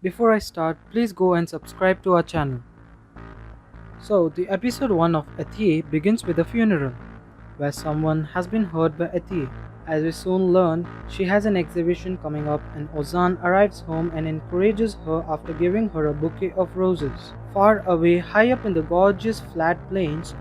Before I start, please go and subscribe to our channel. So, the episode 1 of Atiye begins with a funeral, where someone has been hurt by Atiye. As we soon learn, she has an exhibition coming up and Ozan arrives home and encourages her after giving her a bouquet of roses. Far away, high up in the gorgeous flat plains,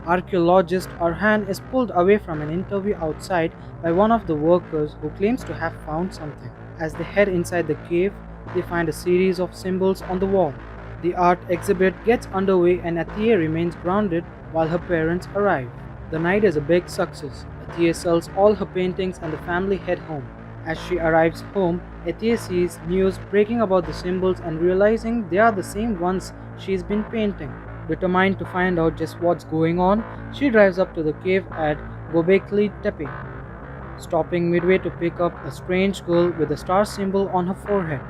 archaeologist Arhan is pulled away from an interview outside by one of the workers who claims to have found something. As they head inside the cave, they find a series of symbols on the wall. The art exhibit gets underway and Atiye remains grounded while her parents arrive. The night is a big success. Atiye sells all her paintings and the family head home. As she arrives home, Atiye sees news breaking about the symbols and realizing they are the same ones she's been painting. Determined to find out just what's going on, she drives up to the cave at Gobekli Tepe, stopping midway to pick up a strange girl with a star symbol on her forehead.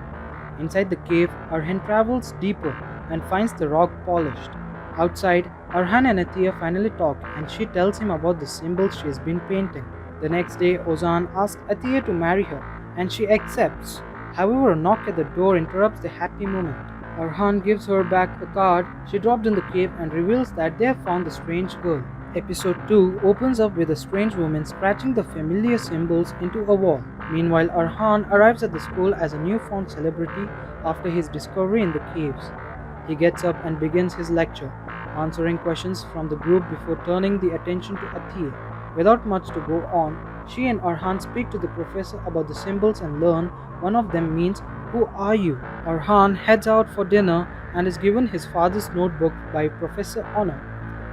Inside the cave, Arhan travels deeper and finds the rock polished. Outside, Arhan and Atiye finally talk and she tells him about the symbols she has been painting. The next day, Ozan asks Atiye to marry her and she accepts. However, a knock at the door interrupts the happy moment. Arhan gives her back a card she dropped in the cave and reveals that they have found the strange girl. Episode 2 opens up with a strange woman scratching the familiar symbols into a wall. Meanwhile, Arhan arrives at the school as a newfound celebrity after his discovery in the caves. He gets up and begins his lecture, answering questions from the group before turning the attention to Atiye. Without much to go on, she and Arhan speak to the professor about the symbols and learn one of them means, "Who are you?" Arhan heads out for dinner and is given his father's notebook by Professor Honor,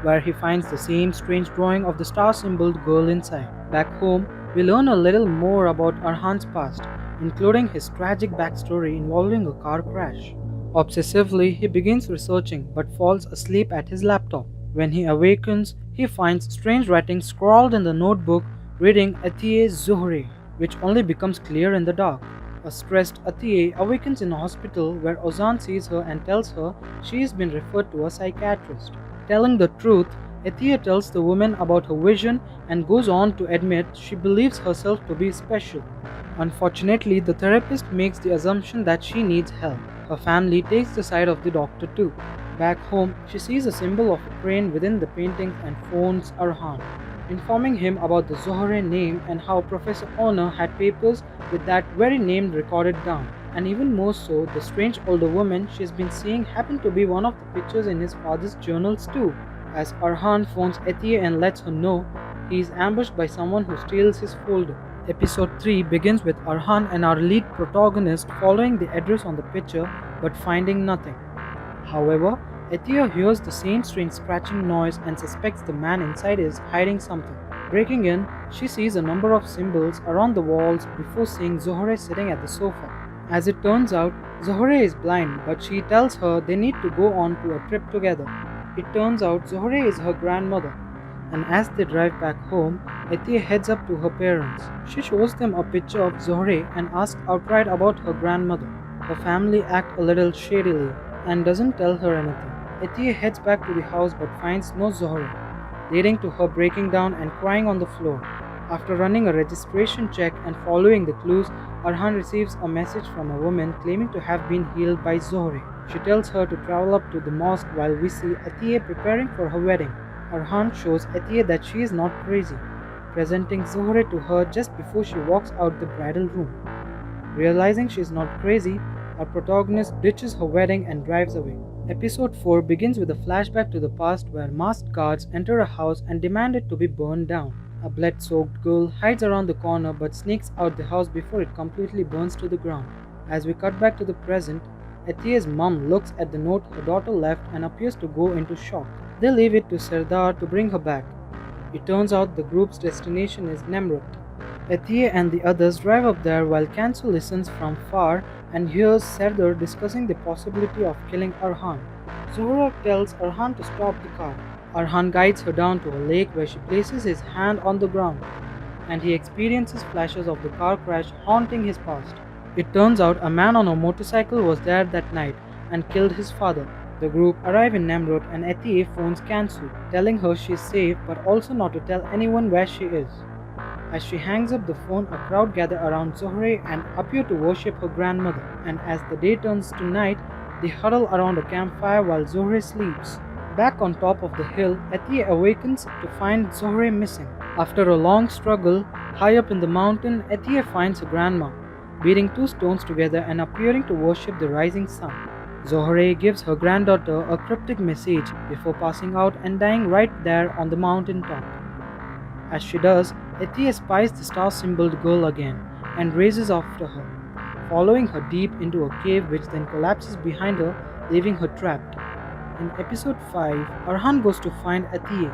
where he finds the same strange drawing of the star-symboled girl inside. Back home, we learn a little more about Arhan's past, including his tragic backstory involving a car crash. Obsessively, he begins researching but falls asleep at his laptop. When he awakens, he finds strange writing scrawled in the notebook reading Atiye Zuhre, which only becomes clear in the dark. A stressed Atiye awakens in a hospital where Ozan sees her and tells her she has been referred to a psychiatrist. Telling the truth, Atiye tells the woman about her vision and goes on to admit she believes herself to be special. Unfortunately, the therapist makes the assumption that she needs help. Her family takes the side of the doctor too. Back home, she sees a symbol of a crane within the paintings and phones Arhan, informing him about the Zohre name and how Professor Honor had papers with that very name recorded down. And even more so, the strange older woman she's been seeing happened to be one of the pictures in his father's journals too. As Arhan phones Atiye and lets her know, he is ambushed by someone who steals his folder. Episode 3 begins with Arhan and our lead protagonist following the address on the picture but finding nothing. However, Atiye hears the same strange scratching noise and suspects the man inside is hiding something. Breaking in, she sees a number of symbols around the walls before seeing Zohre sitting at the sofa. As it turns out, Zohre is blind, but she tells her they need to go on to a trip together. It turns out Zohre is her grandmother, and as they drive back home, Atiye heads up to her parents. She shows them a picture of Zohre and asks outright about her grandmother. Her family act a little shadily and doesn't tell her anything. Atiye heads back to the house but finds no Zohre, leading to her breaking down and crying on the floor. After running a registration check and following the clues, Arhan receives a message from a woman claiming to have been healed by Zohre. She tells her to travel up to the mosque while we see Atiye preparing for her wedding. Arhan shows Atiye that she is not crazy, presenting Zohre to her just before she walks out the bridal room. Realizing she is not crazy, our protagonist ditches her wedding and drives away. Episode 4 begins with a flashback to the past where masked guards enter a house and demand it to be burned down. A blood-soaked girl hides around the corner but sneaks out the house before it completely burns to the ground. As we cut back to the present, Atiye's mom looks at the note her daughter left and appears to go into shock. They leave it to Serdar to bring her back. It turns out the group's destination is Nemrut. Atiye and the others drive up there while Kansu listens from far and hears Serdar discussing the possibility of killing Arhan. Zohra tells Arhan to stop the car. Arhan guides her down to a lake where she places his hand on the ground, and he experiences flashes of the car crash haunting his past. It turns out a man on a motorcycle was there that night and killed his father. The group arrive in Nemrut and Atiye phones Kansu, telling her she is safe but also not to tell anyone where she is. As she hangs up the phone, a crowd gather around Zohre and appear to worship her grandmother. And as the day turns to night, they huddle around a campfire while Zohre sleeps. Back on top of the hill, Atiye awakens to find Zohre missing. After a long struggle, high up in the mountain, Atiye finds her grandma, beating two stones together and appearing to worship the rising sun. Zohre gives her granddaughter a cryptic message before passing out and dying right there on the mountain top. As she does, Atiye spies the star-symboled girl again and races after her, following her deep into a cave which then collapses behind her, leaving her trapped. In episode 5, Arhan goes to find Atiye.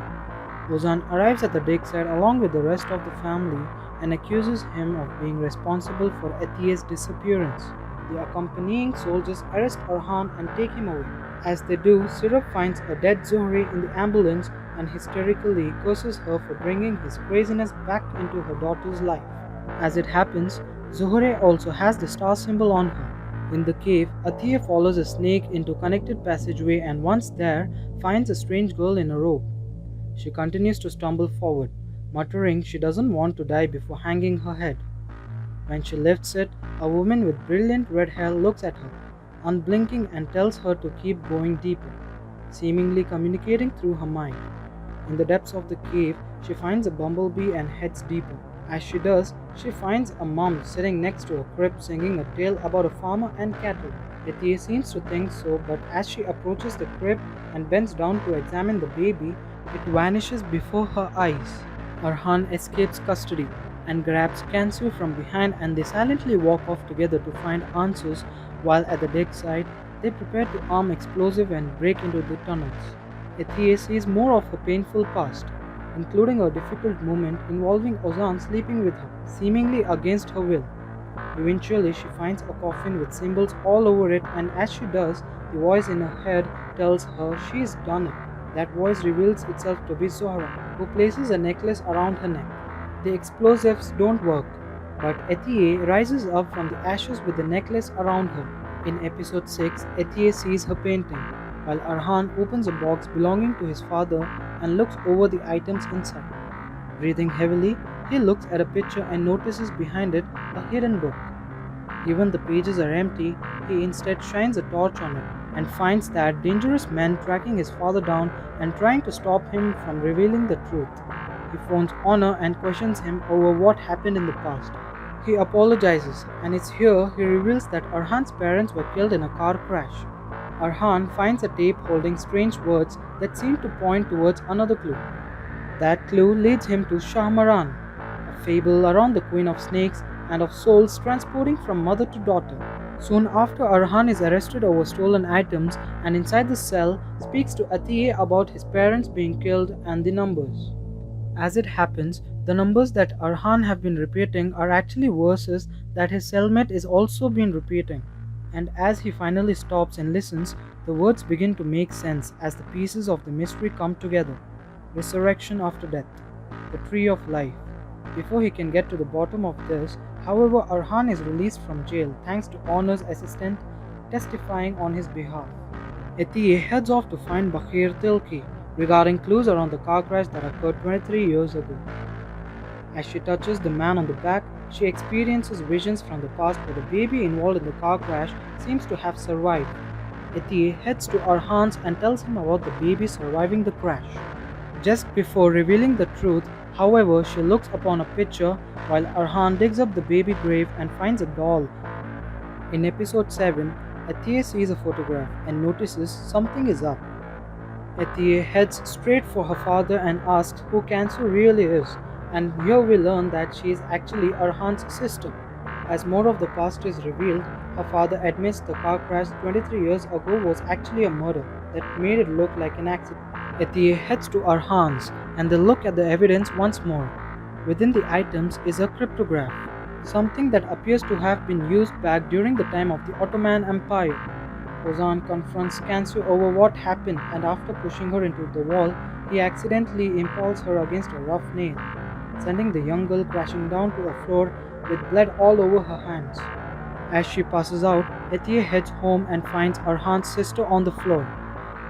Ozan arrives at the dig site along with the rest of the family and accuses him of being responsible for Atiye's disappearance. The accompanying soldiers arrest Arhan and take him away. As they do, Syrup finds a dead Zohre in the ambulance and hysterically curses her for bringing his craziness back into her daughter's life. As it happens, Zohre also has the star symbol on her. In the cave, Atiye follows a snake into a connected passageway and once there, finds a strange girl in a robe. She continues to stumble forward, muttering she doesn't want to die before hanging her head. When she lifts it, a woman with brilliant red hair looks at her, unblinking, and tells her to keep going deeper, seemingly communicating through her mind. In the depths of the cave, she finds a bumblebee and heads deeper. As she does, she finds a mom sitting next to a crib singing a tale about a farmer and cattle. Atiye seems to think so, but as she approaches the crib and bends down to examine the baby, it vanishes before her eyes. Arhan escapes custody and grabs Kansu from behind and they silently walk off together to find answers while at the dig site, they prepare to arm explosive and break into the tunnels. Atiye sees more of her painful past, including a difficult moment involving Ozan sleeping with her, seemingly against her will. Eventually, she finds a coffin with symbols all over it, and as she does, the voice in her head tells her she's done it. That voice reveals itself to be Zohra, who places a necklace around her neck. The explosives don't work, but Atiye rises up from the ashes with the necklace around her. In episode 6, Atiye sees her painting, while Arhan opens a box belonging to his father and looks over the items inside. Breathing heavily, he looks at a picture and notices behind it a hidden book. Given the pages are empty, he instead shines a torch on it and finds that dangerous men tracking his father down and trying to stop him from revealing the truth. He phones Honor and questions him over what happened in the past. He apologizes, and it's here he reveals that Arhan's parents were killed in a car crash. Arhan finds a tape holding strange words that seem to point towards another clue. That clue leads him to Shahmaran, a fable around the Queen of Snakes and of souls transporting from mother to daughter. Soon after, Arhan is arrested over stolen items and inside the cell speaks to Atiye about his parents being killed and the numbers. As it happens, the numbers that Arhan have been repeating are actually verses that his cellmate is also been repeating. And as he finally stops and listens, the words begin to make sense as the pieces of the mystery come together. Resurrection after death, the tree of life. Before he can get to the bottom of this, however, Arhan is released from jail thanks to Honor's assistant testifying on his behalf. Atiye heads off to find Bakhir Tilki regarding clues around the car crash that occurred 23 years ago. As she touches the man on the back, she experiences visions from the past where the baby involved in the car crash seems to have survived. Atiye heads to Arhan's and tells him about the baby surviving the crash. Just before revealing the truth, however, she looks upon a picture while Arhan digs up the baby grave and finds a doll. In episode 7, Atiye sees a photograph and notices something is up. Atiye heads straight for her father and asks who Kansu really is, and here we learn that she is actually Arhan's sister. As more of the past is revealed, her father admits the car crash 23 years ago was actually a murder that made it look like an accident. Atiye heads to Arhan's and they look at the evidence once more. Within the items is a cryptograph, something that appears to have been used back during the time of the Ottoman Empire. Ozan confronts Kansu over what happened and after pushing her into the wall, he accidentally impales her against a rough nail, sending the young girl crashing down to a floor with blood all over her hands. As she passes out, Atiye heads home and finds Arhan's sister on the floor.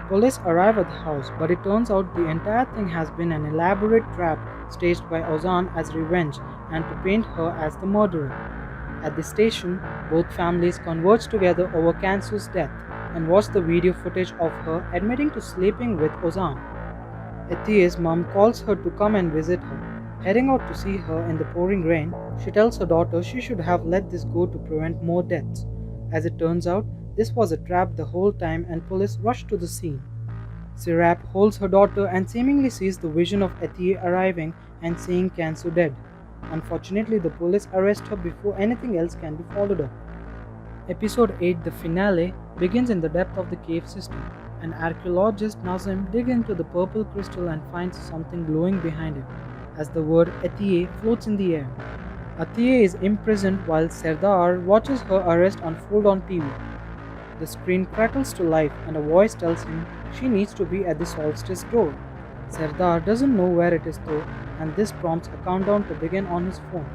Police arrive at the house, but it turns out the entire thing has been an elaborate trap staged by Ozan as revenge and to paint her as the murderer. At the station, both families converge together over Kansu's death and watch the video footage of her admitting to sleeping with Ozan. Atiye's mom calls her to come and visit her. Heading out to see her in the pouring rain, she tells her daughter she should have let this go to prevent more deaths. As it turns out, this was a trap the whole time and police rush to the scene. Sirap holds her daughter and seemingly sees the vision of Atiye arriving and seeing Kansu dead. Unfortunately, the police arrest her before anything else can be followed up. Episode 8, the finale, begins in the depth of the cave system. An archaeologist Nazim digs into the purple crystal and finds something glowing behind it, as the word Atiye floats in the air. Atiye is imprisoned while Serdar watches her arrest unfold on TV. The screen crackles to life and a voice tells him she needs to be at the solstice door. Serdar doesn't know where it is though, and this prompts a countdown to begin on his phone.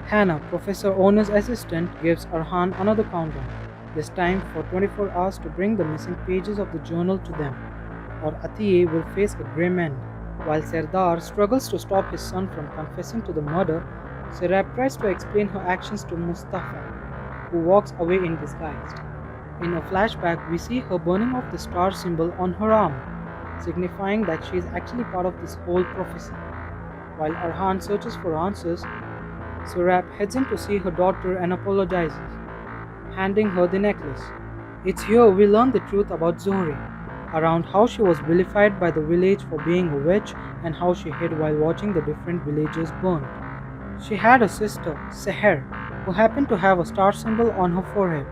Hannah, Professor Ona's assistant, gives Arhan another countdown, this time for 24 hours to bring the missing pages of the journal to them, or Atiye will face a grim end. While Serdar struggles to stop his son from confessing to the murder, Sirap tries to explain her actions to Mustafa, who walks away in disgust. In a flashback, we see her burning off the star symbol on her arm, signifying that she is actually part of this whole prophecy. While Arhan searches for answers, Surab heads in to see her daughter and apologizes, handing her the necklace. It's here we learn the truth about Zohri, around how she was vilified by the village for being a witch and how she hid while watching the different villagers burn. She had a sister, Seher, who happened to have a star symbol on her forehead,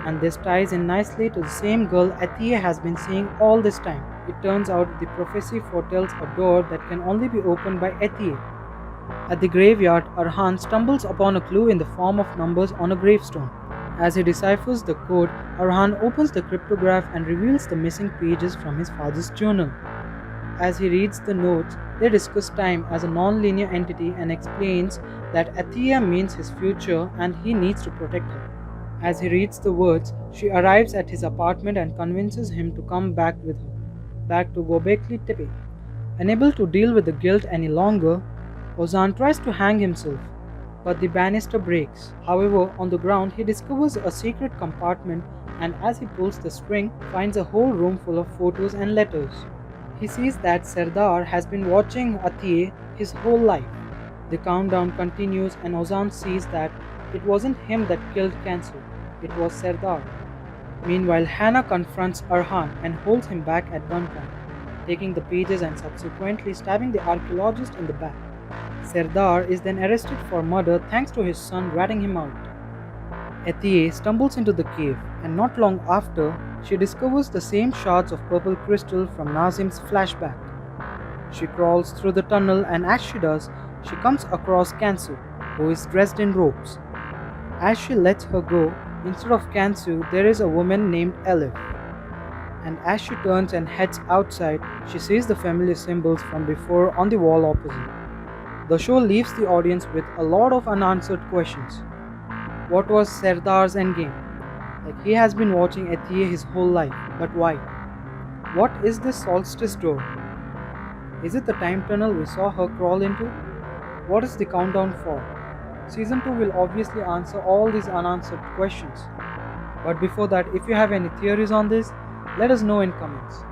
and this ties in nicely to the same girl Atiye has been seeing all this time. It turns out the prophecy foretells a door that can only be opened by Atiye. At the graveyard, Arhan stumbles upon a clue in the form of numbers on a gravestone. As he deciphers the code, Arhan opens the cryptograph and reveals the missing pages from his father's journal. As he reads the notes, they discuss time as a non-linear entity and explains that Atiye means his future and he needs to protect her. As he reads the words, she arrives at his apartment and convinces him to come back with her, back to Gobekli Tepe. Unable to deal with the guilt any longer, Ozan tries to hang himself, but the banister breaks. However, on the ground he discovers a secret compartment and as he pulls the string, finds a whole room full of photos and letters. He sees that Serdar has been watching Atiye his whole life. The countdown continues and Ozan sees that it wasn't him that killed Kansu, it was Serdar. Meanwhile, Hannah confronts Arhan and holds him back at gunpoint, taking the pages and subsequently stabbing the archaeologist in the back. Serdar is then arrested for murder thanks to his son ratting him out. Atiye stumbles into the cave, and not long after, she discovers the same shards of purple crystal from Nazim's flashback. She crawls through the tunnel, and as she does, she comes across Kansu, who is dressed in robes. As she lets her go, instead of Kansu, there is a woman named Elif. And as she turns and heads outside, she sees the familiar symbols from before on the wall opposite. The show leaves the audience with a lot of unanswered questions. What was Serdar's endgame? Like, he has been watching Atiye his whole life, but why? What is this solstice door? Is it the time tunnel we saw her crawl into? What is the countdown for? Season 2 will obviously answer all these unanswered questions. But before that, if you have any theories on this, let us know in comments.